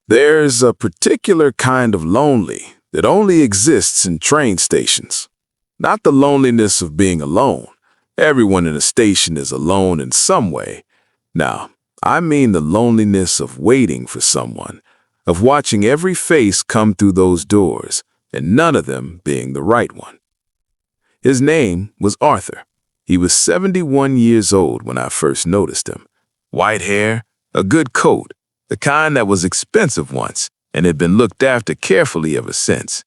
There's a particular kind of lonely that only exists in train stations. Not the loneliness of being alone. Everyone in a station is alone in some way. Now, I mean the loneliness of waiting for someone, of watching every face come through those doors, and none of them being the right one. His name was Arthur. He was 71 years old when I first noticed him. White hair, a good coat, the kind that was expensive once and had been looked after carefully ever since.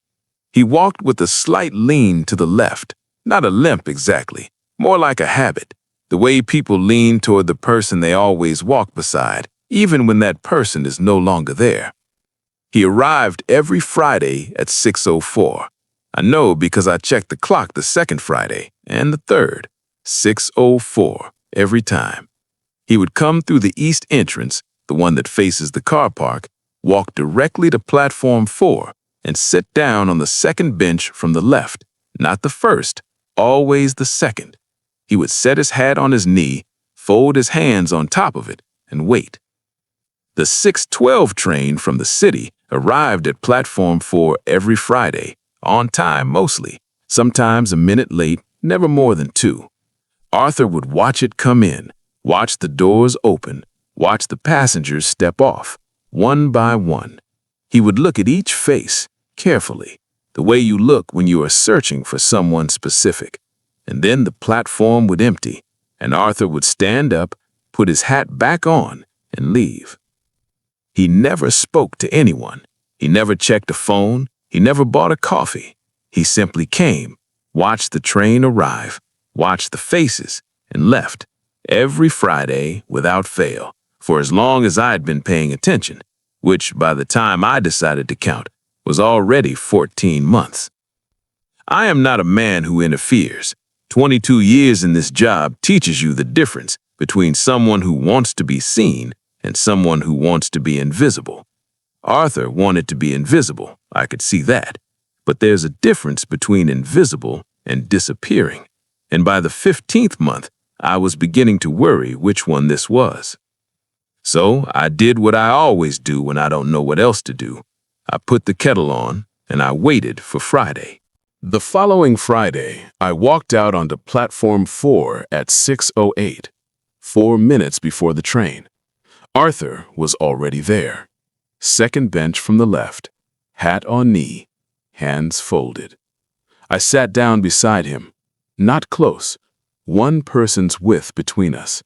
He walked with a slight lean to the left, not a limp exactly, more like a habit, the way people lean toward the person they always walk beside, even when that person is no longer there. He arrived every Friday at 6:04. I know because I checked the clock the second Friday and the third, 6:04 every time. He would come through the east entrance, the one that faces the car park, walk directly to platform 4, and sit down on the second bench from the left, not the first, always the second. He would set his hat on his knee, fold his hands on top of it, and wait. The 6:12 train from the city arrived at platform 4 every Friday, on time mostly, sometimes a minute late, never more than 2. Arthur would watch it come in, watch the doors open, watch the passengers step off, one by one. He would look at each face, carefully, the way you look when you are searching for someone specific. And then the platform would empty, and Arthur would stand up, put his hat back on, and leave. He never spoke to anyone. He never checked a phone. He never bought a coffee. He simply came, watched the train arrive, watched the faces, and left, every Friday without fail, for as long as I had been paying attention, which by the time I decided to count was already 14 months. I am not a man who interferes. 22 years in this job teaches you the difference between someone who wants to be seen and someone who wants to be invisible. Arthur wanted to be invisible, I could see that. But there's a difference between invisible and disappearing. And by the 15th month, I was beginning to worry which one this was. So I did what I always do when I don't know what else to do. I put the kettle on, and I waited for Friday. The following Friday, I walked out onto platform 4 at 6:08, 4 minutes before the train. Arthur was already there. Second bench from the left, hat on knee, hands folded. I sat down beside him, not close, one person's width between us.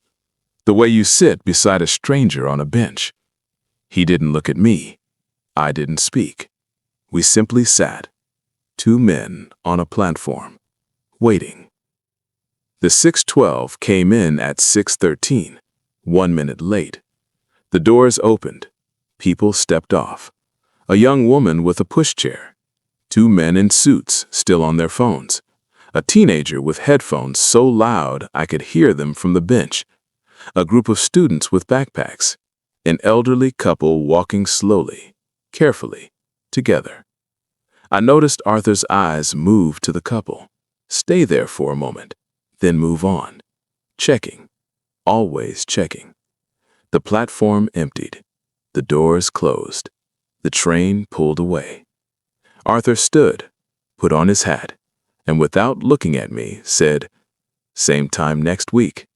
The way you sit beside a stranger on a bench. He didn't look at me. I didn't speak. We simply sat, 2 men on a platform, waiting. The 6:12 came in at 6:13, 1 minute late. The doors opened. People stepped off. A young woman with a pushchair. 2 men in suits still on their phones. A teenager with headphones so loud I could hear them from the bench. A group of students with backpacks. An elderly couple walking slowly, carefully, together. I noticed Arthur's eyes move to the couple, stay there for a moment, then move on. Checking, always checking. The platform emptied. The doors closed. The train pulled away. Arthur stood, put on his hat, and without looking at me, said, "Same time next week,"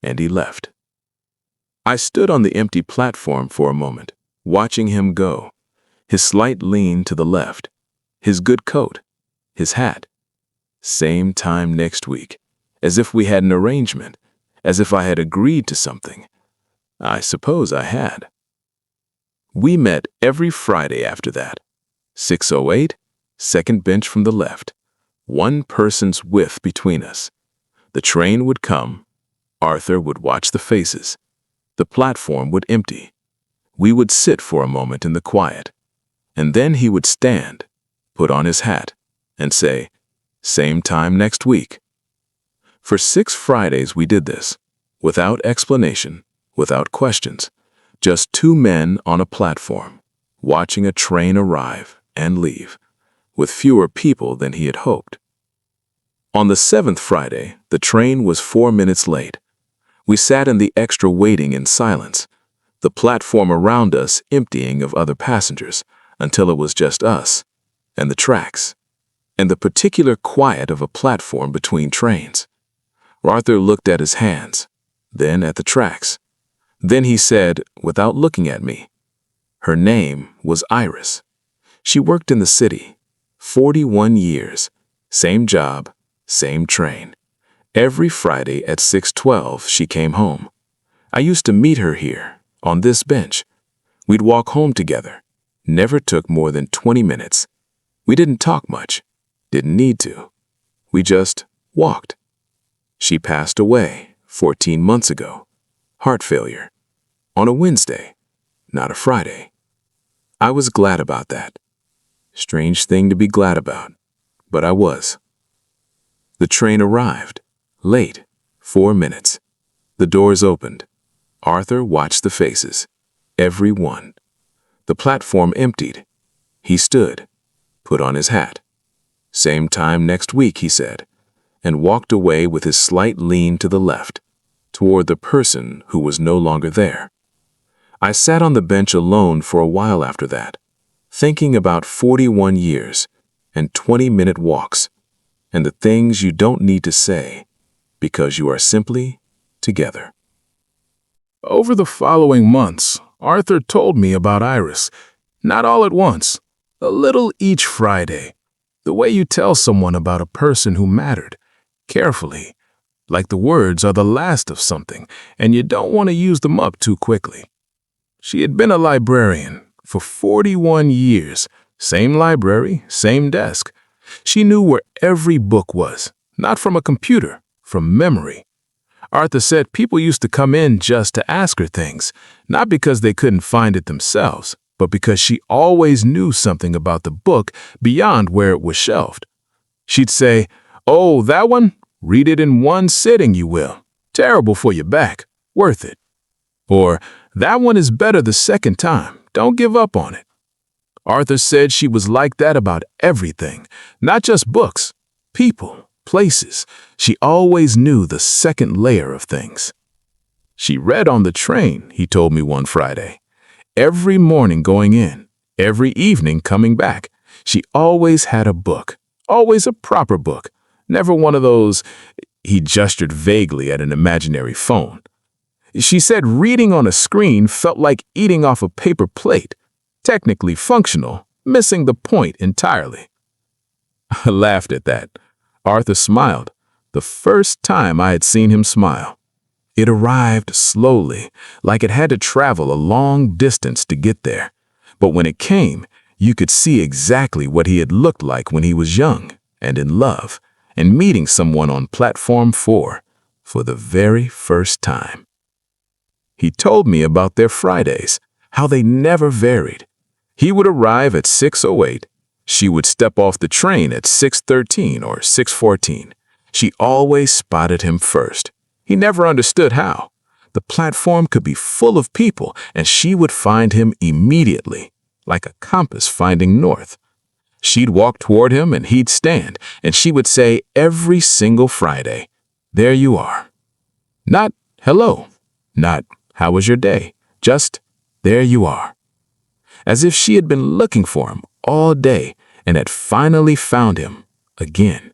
and he left. I stood on the empty platform for a moment, watching him go, his slight lean to the left, his good coat, his hat. Same time next week, as if we had an arrangement, as if I had agreed to something. I suppose I had. We met every Friday after that. 6:08, second bench from the left, one person's width between us. The train would come. Arthur would watch the faces. The platform would empty. We would sit for a moment in the quiet. And then he would stand, put on his hat, and say, "Same time next week." For 6 Fridays we did this, without explanation, without questions, just 2 men on a platform, watching a train arrive and leave, with fewer people than he had hoped. On the 7th Friday, the train was 4 minutes late. We sat in the extra waiting in silence. the platform around us emptying of other passengers until it was just us and the tracks, and the particular quiet of a platform between trains. Arthur looked at his hands, then at the tracks. Then he said, without looking at me, her name was Iris. She worked in the city, 41 years, same job, same train. Every Friday at 6:12 she came home. I used to meet her here, on this bench. We'd walk home together. Never took more than 20 minutes. We didn't talk much. Didn't need to. We just walked. She passed away 14 months ago. Heart failure. On a Wednesday, not a Friday. I was glad about that. Strange thing to be glad about, but I was. The train arrived. Late. 4 minutes. The doors opened. Arthur watched the faces. Every one. The platform emptied. He stood, put on his hat. Same time next week, he said, and walked away with his slight lean to the left, toward the person who was no longer there. I sat on the bench alone for a while after that, thinking about 41 years and 20-minute walks, and the things you don't need to say, because you are simply together. Over the following months, Arthur told me about Iris, not all at once, a little each Friday, the way you tell someone about a person who mattered, carefully, like the words are the last of something, and you don't want to use them up too quickly. She had been a librarian for 41 years, same library, same desk. She knew where every book was, not from a computer, from memory. Arthur said people used to come in just to ask her things, not because they couldn't find it themselves, but because she always knew something about the book beyond where it was shelved. She'd say, "Oh, that one? Read it in one sitting, you will. Terrible for your back. Worth it." Or, "That one is better the second time. Don't give up on it." Arthur said she was like that about everything, not just books, people, places. She always knew the second layer of things. She read on the train, he told me one Friday. Every morning going in, every evening coming back. She always had a book, always a proper book, never one of those. He gestured vaguely at an imaginary phone. She said reading on a screen felt like eating off a paper plate, technically functional, missing the point entirely. I laughed at that. Arthur smiled, the first time I had seen him smile. It arrived slowly, like it had to travel a long distance to get there. But when it came, you could see exactly what he had looked like when he was young and in love and meeting someone on platform 4 for the very first time. He told me about their Fridays, how they never varied. He would arrive at 6:08. She would step off the train at 6:13 or 6:14. She always spotted him first. He never understood how. The platform could be full of people, and she would find him immediately, like a compass finding north. She'd walk toward him, and he'd stand, and she would say every single Friday, "There you are." Not hello, not how was your day, just there you are. As if she had been looking for him all day and had finally found him again.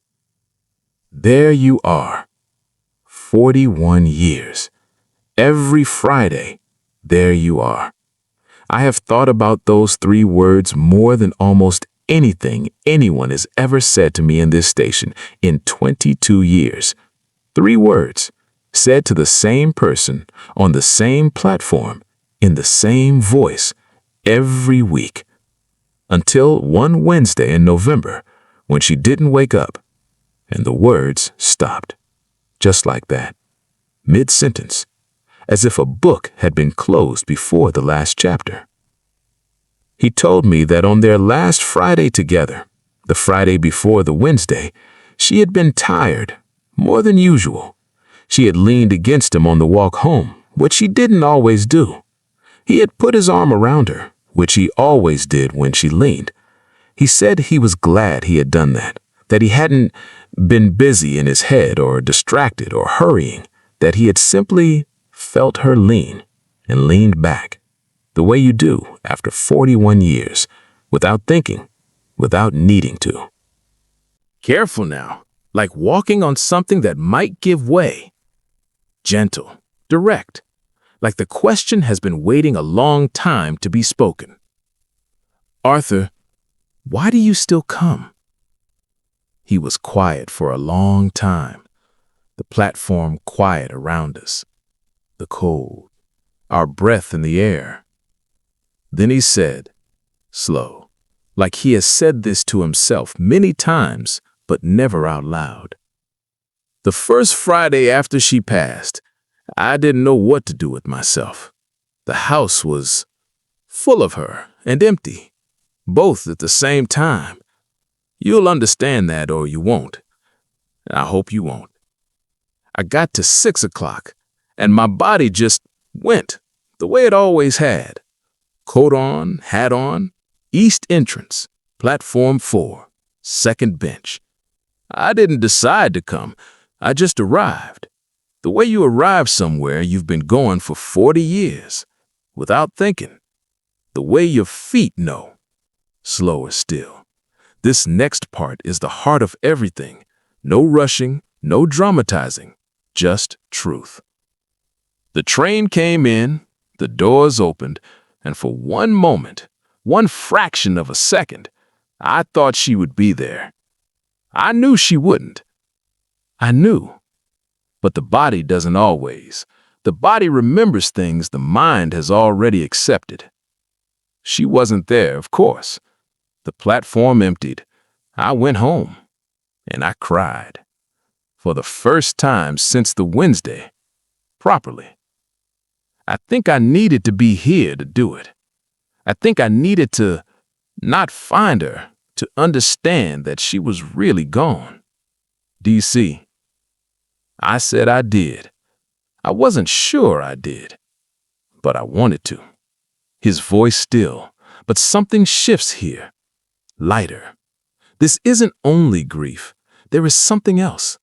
There you are. 41 years. Every Friday, there you are. I have thought about those 3 words more than almost anything anyone has ever said to me in this station in 22 years. 3 words, said to the same person, on the same platform, in the same voice, every week. Until one Wednesday in November, when she didn't wake up, and the words stopped. Just like that, mid-sentence, as if a book had been closed before the last chapter. He told me that on their last Friday together, the Friday before the Wednesday, she had been tired, more than usual. She had leaned against him on the walk home, which she didn't always do. He had put his arm around her, which he always did when she leaned. He said he was glad he had done that he hadn't been busy in his head or distracted or hurrying, that he had simply felt her lean. and leaned back, the way you do after 41 years, without thinking, without needing to. Careful now, like walking on something that might give way. Gentle, direct, like the question has been waiting a long time to be spoken. Arthur, why do you still come? He was quiet for a long time, the platform quiet around us, the cold, our breath in the air. Then he said, slow, like he has said this to himself many times, but never out loud. The first Friday after she passed, I didn't know what to do with myself. The house was full of her and empty, both at the same time. You'll understand that or you won't. I hope you won't. I got to 6 o'clock, and my body just went the way it always had. Coat on, hat on, east entrance, platform 4, second bench. I didn't decide to come. I just arrived. The way you arrive somewhere you've been going for 40 years, without thinking. The way your feet know. Slower still. This next part is the heart of everything. No rushing, no dramatizing, just truth. The train came in, the doors opened, and for one moment, one fraction of a second, I thought she would be there. I knew she wouldn't. I knew. But the body doesn't always. The body remembers things the mind has already accepted. She wasn't there, of course. The platform emptied. I went home, and I cried. For the first time since the Wednesday, properly. I think I needed to be here to do it. I think I needed to not find her, to understand that she was really gone. DC. I said I did. I wasn't sure I did, but I wanted to. His voice still, but something shifts here. Lighter. This isn't only grief. There is something else.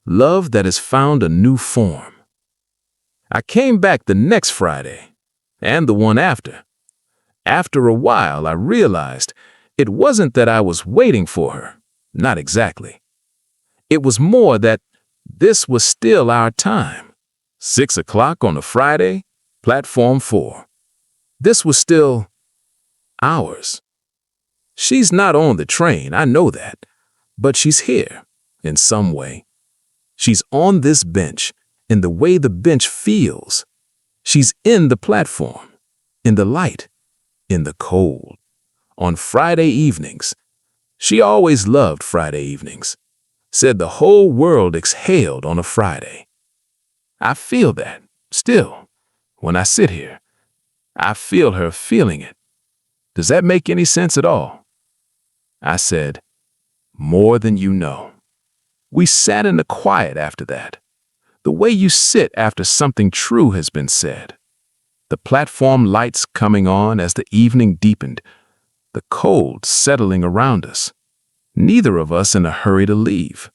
Love that has found a new form. I came back the next Friday, and the one after. After a while, I realized it wasn't that I was waiting for her. Not exactly. It was more that this was still our time. 6 o'clock on a Friday, platform 4. This was still ours. She's not on the train, I know that, but she's here in some way. She's on this bench in the way the bench feels. She's in the platform, in the light, in the cold. On Friday evenings. She always loved Friday evenings. Said the whole world exhaled on a Friday. I feel that, still, when I sit here. I feel her feeling it. Does that make any sense at all? I said, more than you know. We sat in the quiet after that. The way you sit after something true has been said. The platform lights coming on as the evening deepened. The cold settling around us. Neither of us in a hurry to leave.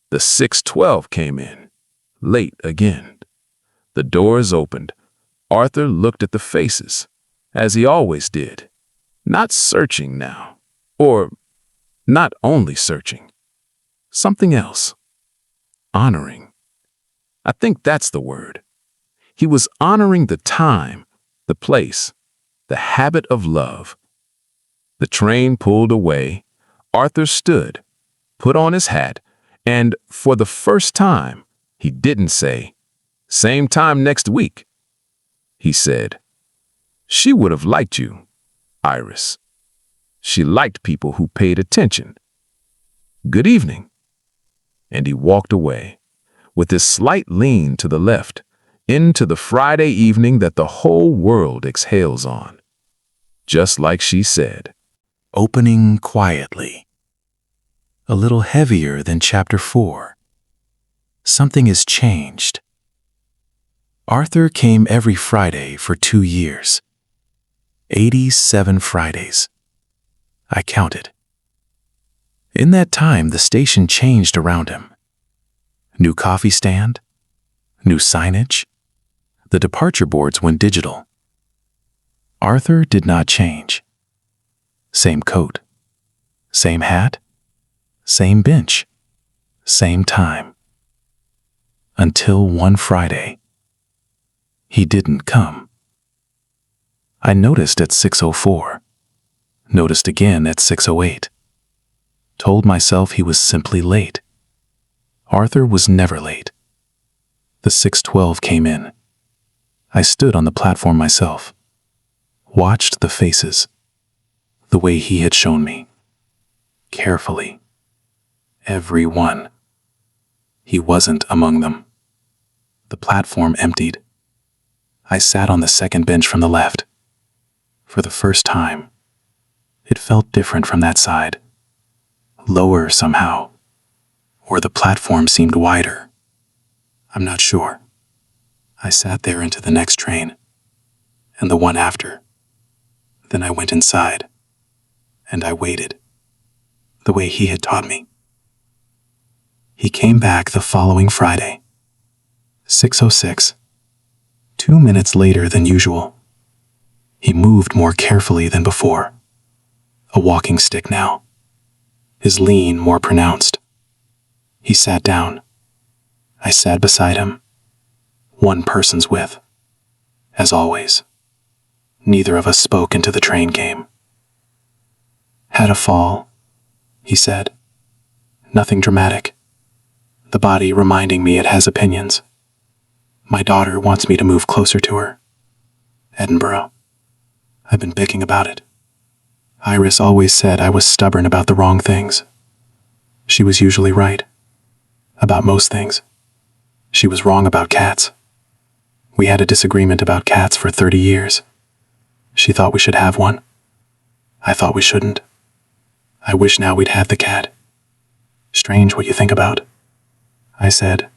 The 6:12 came in. Late again. The doors opened. Arthur looked at the faces, as he always did. Not searching now. Or not only searching. Something else. Honoring. I think that's the word. He was honoring the time, the place, the habit of love. The train pulled away. Arthur stood, put on his hat, and for the first time, he didn't say, same time next week. He said, she would have liked you, Iris. She liked people who paid attention. Good evening. And he walked away, with his slight lean to the left, into the Friday evening that the whole world exhales on. Just like she said. Opening quietly. A little heavier than chapter 4. Something has changed. Arthur came every Friday for 2 years. 87 Fridays. I counted. In that time, the station changed around him. New coffee stand, new signage, The departure boards went digital. Arthur did not change. Same coat, same hat, same bench, same time. Until one Friday, he didn't come. I noticed at 6:04, noticed again at 6:08. Told myself he was simply late. Arthur was never late. The 6:12 came in. I stood on the platform myself, watched the faces, the way he had shown me. Carefully. Every one. He wasn't among them. The platform emptied. I sat on the second bench from the left. For the first time, it felt different from that side. Lower somehow. Or the platform seemed wider. I'm not sure. I sat there into the next train, and the one after. Then I went inside, and I waited, the way he had taught me. He came back the following Friday, 6:06, 2 minutes later than usual. He moved more carefully than before, a walking stick now, his lean more pronounced. He sat down. I sat beside him, one person's width, as always. Neither of us spoke until the train came. Had a fall, he said. Nothing dramatic. The body reminding me it has opinions. My daughter wants me to move closer to her. Edinburgh. I've been bitching about it. Iris always said I was stubborn about the wrong things. She was usually right. About most things. She was wrong about cats. We had a disagreement about cats for 30 years. She thought we should have one. I thought we shouldn't. I wish now we'd had the cat. Strange what you think about. I said,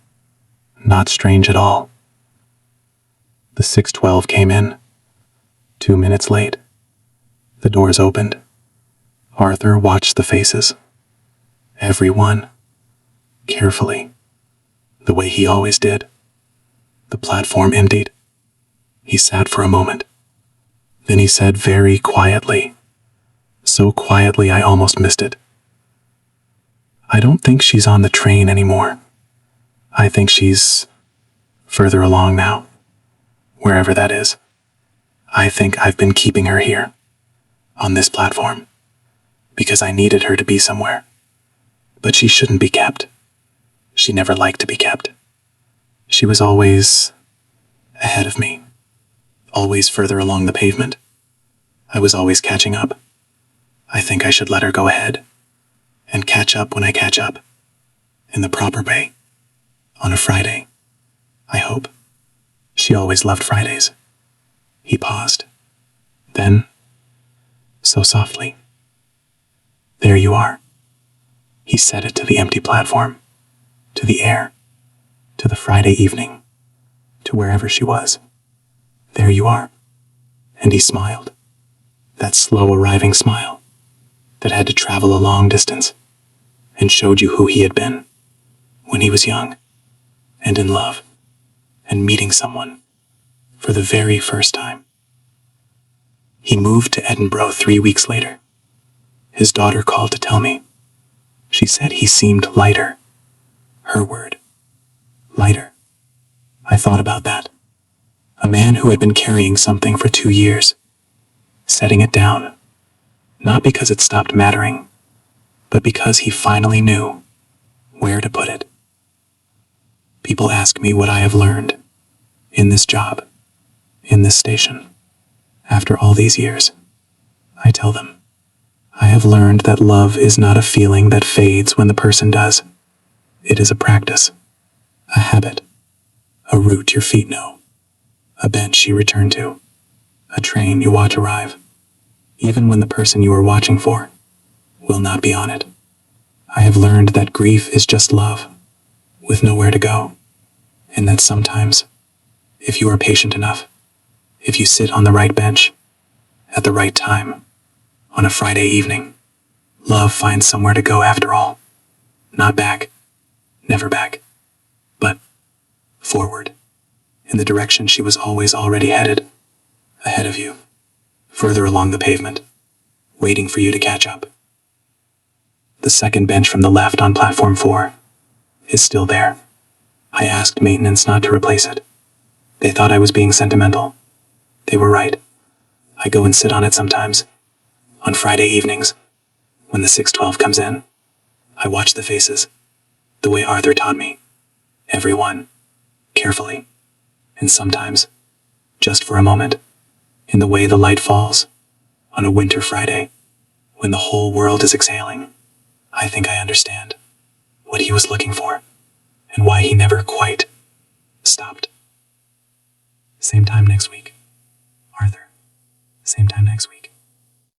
not strange at all. The 6:12 came in, 2 minutes late. The doors opened. Arthur watched the faces. Every one. Carefully. The way he always did. The platform emptied. He sat for a moment. Then he said very quietly, so quietly I almost missed it. I don't think she's on the train anymore. I think she's further along now, wherever that is. I think I've been keeping her here, on this platform, because I needed her to be somewhere. But she shouldn't be kept. She never liked to be kept. She was always ahead of me, always further along the pavement. I was always catching up. I think I should let her go ahead, and catch up when I catch up, in the proper way, on a Friday, I hope. She always loved Fridays. He paused. Then, so softly, there you are. He said it to the empty platform, to the air, to the Friday evening, to wherever she was. There you are. And he smiled. That slow arriving smile that had to travel a long distance and showed you who he had been when he was young and in love and meeting someone for the very first time. He moved to Edinburgh 3 weeks later. His daughter called to tell me. She said he seemed lighter. Her word. Lighter. I thought about that. A man who had been carrying something for 2 years, setting it down, not because it stopped mattering, but because he finally knew where to put it. People ask me what I have learned in this job, in this station, after all these years. I tell them, I have learned that love is not a feeling that fades when the person does. It is a practice, a habit, a route your feet know, a bench you return to, a train you watch arrive, even when the person you are watching for will not be on it. I have learned that grief is just love, with nowhere to go, and that sometimes, if you are patient enough, if you sit on the right bench, at the right time, on a Friday evening, love finds somewhere to go after all. Not back, never back, but forward, in the direction she was always already headed, ahead of you, further along the pavement, waiting for you to catch up. The second bench from the left on platform 4 is still there. I asked maintenance not to replace it. They thought I was being sentimental. They were right. I go and sit on it sometimes. On Friday evenings, when the 612 comes in, I watch the faces, the way Arthur taught me. Every one, carefully, and sometimes, just for a moment, in the way the light falls on a winter Friday, when the whole world is exhaling. I think I understand what he was looking for, and why he never quite stopped. Same time next week. Arthur, same time next week.